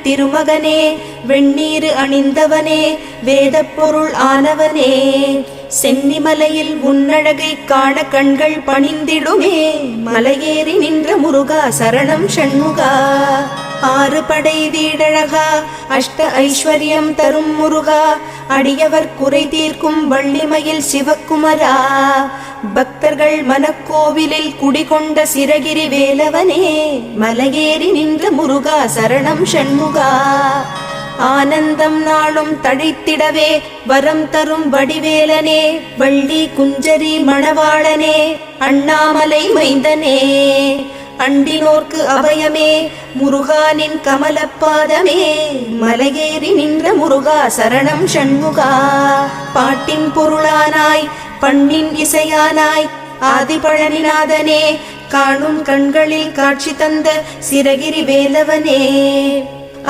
திருமகனே வெண்ணீரு அணிந்தவனே வேதப் பொருள் ஆனவனே சென்னிமலையில் உன்னழகை காண கண்கள் பணிந்திடுமே மலையேறி நின்ற முருகா சரணம் ஷண்முகா ஆறு படை வீடழகா அஷ்ட ஐஸ்வர்யம் தரும் முருகா அடியவர் குறை தீர்க்கும் வள்ளிமயில் சிவக்குமரா பக்தர்கள் மனக்கோவிலில் குடிகொண்ட சிரகிரி வேலவனே மலையேறி நின்ற முருகா சரணம் ஷண்முகா ஆனந்தம் நாளும் தழைத்திடவே வரம் தரும் வடிவேலனே வள்ளி குஞ்சரி மணவாளனே அண்ணாமலை மைந்தனே அண்டினோர்க்கு அபயமே முருகானின் கமலப்பாதமே மலையேறி நின்ற முருகா சரணம் ஷண்முகா பாட்டின் பொருளானாய் பண்ணின் இசையானாய் ஆதிபழனிநாதனே காணும் கண்களில் காட்சி தந்த சிரகிரி வேலவனே